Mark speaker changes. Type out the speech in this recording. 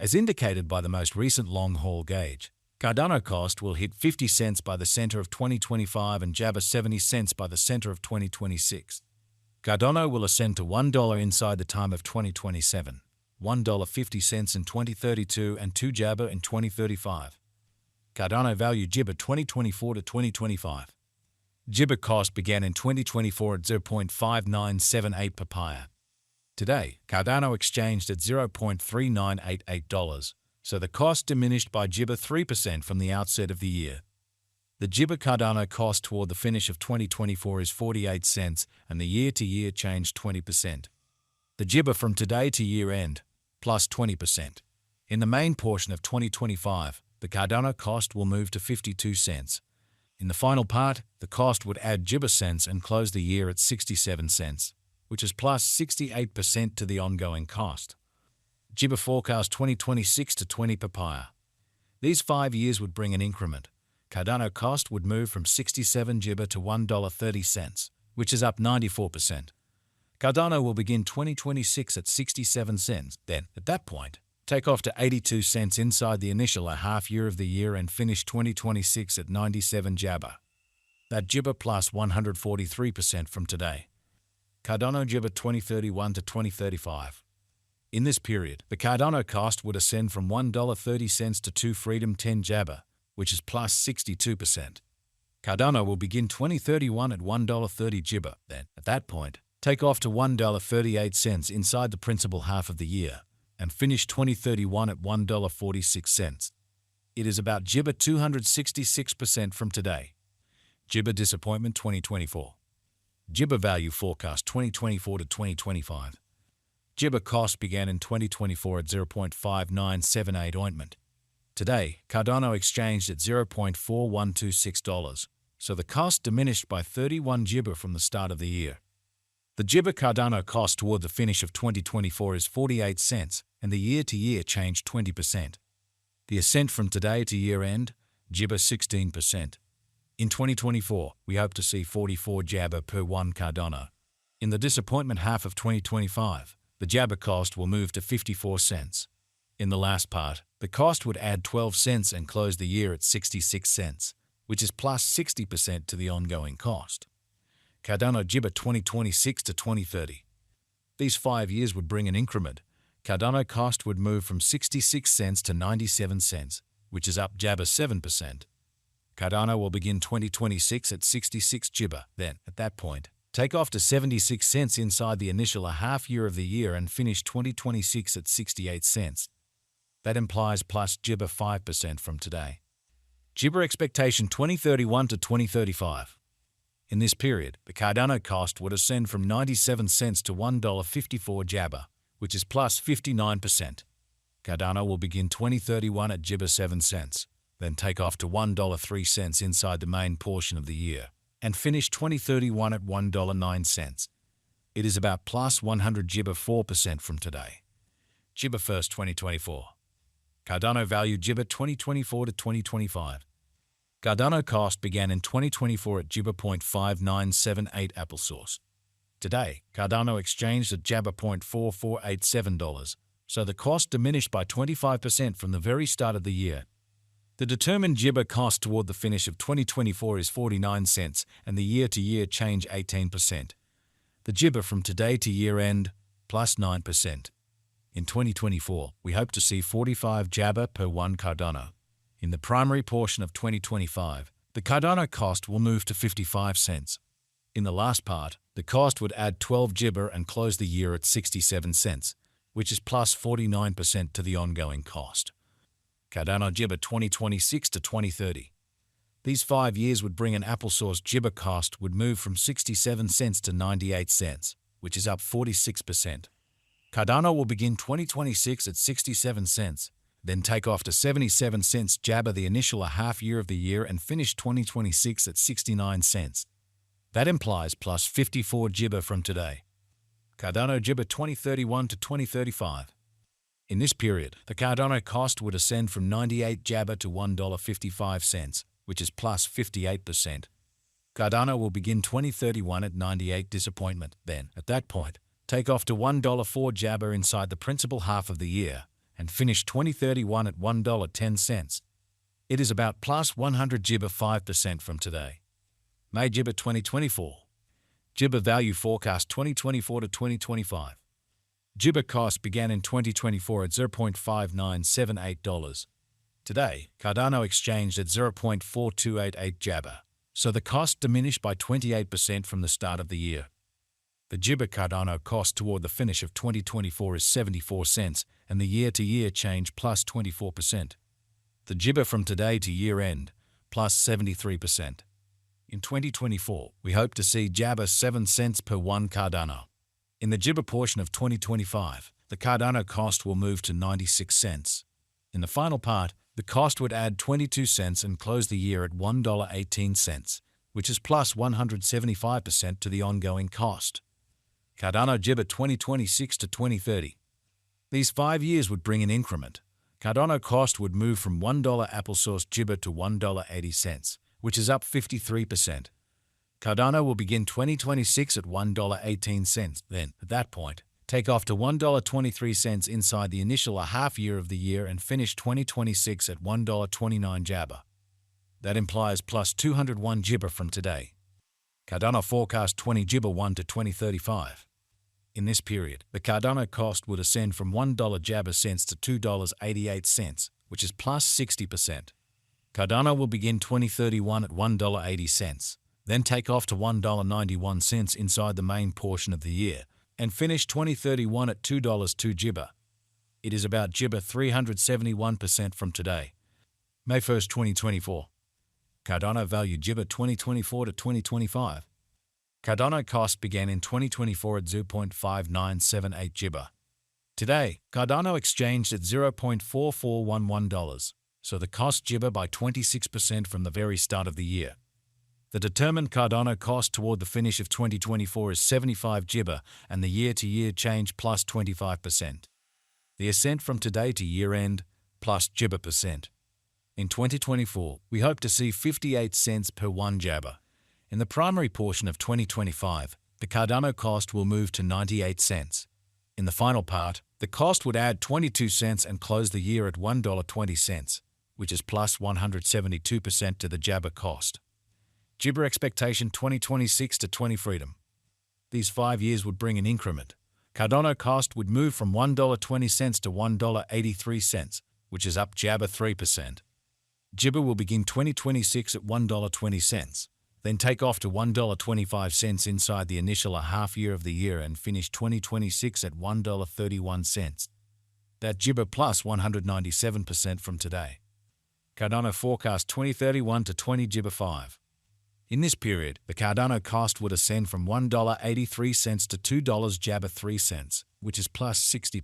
Speaker 1: As indicated by the most recent long-haul gauge, Cardano cost will hit 50 cents by the center of 2025 and jabber 70 cents by the center of 2026. Cardano will ascend to $1 inside the time of 2027, $1.50 in 2032 and 2 jabber in 2035. Cardano value Jibber 2024 to 2025. Jibber cost began in 2024 at 0.5978 papaya. Today, Cardano exchanged at $0.3988, so the cost diminished by Jibber 3% from the outset of the year. The Jibber Cardano cost toward the finish of 2024 is 48 cents and the year-to-year change 20%. The Jibber from today to year-end, plus 20%. In the main portion of 2025, the Cardano cost will move to 52 cents. In the final part, the cost would add Jibber cents and close the year at 67 cents, which is plus 68% to the ongoing cost. Jibber forecast 2026 to 20 papaya. These 5 years would bring an increment. Cardano cost would move from 67 Jibber to $1.30, which is up 94%. Cardano will begin 2026 at 67 cents, then, at that point, take off to 82 cents inside the initial half year of the year and finish 2026 at 97 jabber. That Jibber plus 143% from today. Cardano Jibber 2031 to 2035. In this period, the Cardano cost would ascend from $1.30 to 2 Freedom 10 jabber, which is plus 62%. Cardano will begin 2031 at $1.30 Jibber, then, at that point, take off to $1.38 inside the principal half of the year, and finish 2031 at $1.46. It is about Jibber 266% from today. Jibber disappointment 2024. Jibber value forecast 2024 to 2025. Jibber cost began in 2024 at 0.5978 ointment. Today, Cardano exchanged at $0.4126, so the cost diminished by 31 Jibber from the start of the year. The Jibber Cardano cost toward the finish of 2024 is 48 cents, and the year-to-year change 20%. The ascent from today to year-end, Jibber 16%. In 2024, we hope to see 44 jabber per 1 Cardano. In the disappointment half of 2025, the jabber cost will move to 54 cents. In the last part, the cost would add 12 cents and close the year at 66 cents, which is plus 60% to the ongoing cost. Cardano Jibber 2026 to 2030. These 5 years would bring an increment. Cardano cost would move from 66 cents to 97 cents, which is up jabber 7%. Cardano will begin 2026 at 66 Jibber, then, at that point, take off to 76 cents inside the initial half year of the year and finish 2026 at 68 cents. That implies plus Jibber 5% from today. Jibber expectation 2031 to 2035. In this period, the Cardano cost would ascend from 97 cents to $1.54 jabber, which is plus 59%. Cardano will begin 2031 at Jibber 7 cents, then take off to $1.03 inside the main portion of the year, and finish 2031 at $1.09. It is about plus 100 Jibber 4% from today. Jibber first 2024. Cardano value Jibber 2024 to 2025. Cardano cost began in 2024 at Jibber 0.5978 applesauce. Today, Cardano exchanged at Jabber $0.4487, so the cost diminished by 25% from the very start of the year. The determined Jibber cost toward the finish of 2024 is 49 cents and the year-to-year change 18%. The Jibber from today to year-end, plus 9%. In 2024, we hope to see 45 jabber per 1 Cardano. In the primary portion of 2025, the Cardano cost will move to 55 cents. In the last part, the cost would add 12 jibber and close the year at 67 cents, which is plus 49% to the ongoing cost. Cardano Jibber 2026 to 2030. These 5 years would bring an applesauce Jibber cost would move from 67 cents to 98 cents, which is up 46%. Cardano will begin 2026 at 67 cents, then take off to 77 cents jabber the initial half year of the year and finish 2026 at 69 cents. That implies plus 54 jibber from today. Cardano Jibber 2031 to 2035. In this period, the Cardano cost would ascend from 98 jabber to $1.55, which is plus 58%. Cardano will begin 2031 at 98 disappointment, then, at that point, take off to $1.04 jabber inside the principal half of the year, and finished 2031 at $1.10. It is about plus 100 JIBA 5% from today. May JIBA 2024. JIBA value forecast 2024 to 2025. JIBA cost began in 2024 at $0.5978. Today, Cardano exchanged at 0.4288 JIBA, so the cost diminished by 28% from the start of the year. The JIBA Cardano cost toward the finish of 2024 is 74 cents, and the year-to-year change plus 24%. The JIBA from today to year-end, plus 73%. In 2024, we hope to see JIBA 7 cents per 1 Cardano. In the JIBA portion of 2025, the Cardano cost will move to 96 cents. In the final part, the cost would add 22 cents and close the year at $1.18, which is plus 175% to the ongoing cost. Cardano JIBA 2026 to 2030. These 5 years would bring an increment. Cardano cost would move from $1 applesauce JIBA to $1.80, which is up 53%. Cardano will begin 2026 at $1.18, then, at that point, take off to $1.23 inside the initial half year of the year and finish 2026 at $1.29 JIBA. That implies plus 201 JIBA from today. Cardano forecast 20 JIBA 1 to 2035. In this period, the Cardano cost would ascend from $1 JIBA cents to $2.88, which is plus 60%. Cardano will begin 2031 at $1.80, then take off to $1.91 inside the main portion of the year, and finish 2031 at $2.02 JIBA. It is about JIBA 371% from today. May 1st, 2024. Cardano value JIBA 2024 to 2025. Cardano cost began in 2024 at 0.5978 JIBA. Today, Cardano exchanged at $0.4411, so the cost JIBA by 26% from the very start of the year. The determined Cardano cost toward the finish of 2024 is 75 JIBA and the year-to-year change plus 25%. The ascent from today to year-end plus JIBA %. In 2024, we hope to see 58 cents per 1 JIBA. In the primary portion of 2025, the Cardano cost will move to 98 cents. In the final part, the cost would add 22 cents and close the year at $1.20, which is plus 172% to the JIBA cost. JIBA expectation 2026 to 20 freedom. These 5 years would bring an increment. Cardano cost would move from $1.20 to $1.83, which is up JIBA 3%. JIBA will begin 2026 at $1.20, then take off to $1.25 inside the initial half year of the year and finish 2026 at $1.31. That JIBA plus 197% from today. Cardano forecast 2031 to 20 JIBA 5. In this period, the Cardano cost would ascend from $1.83 to $2 JIBA 3 cents, which is plus 60%.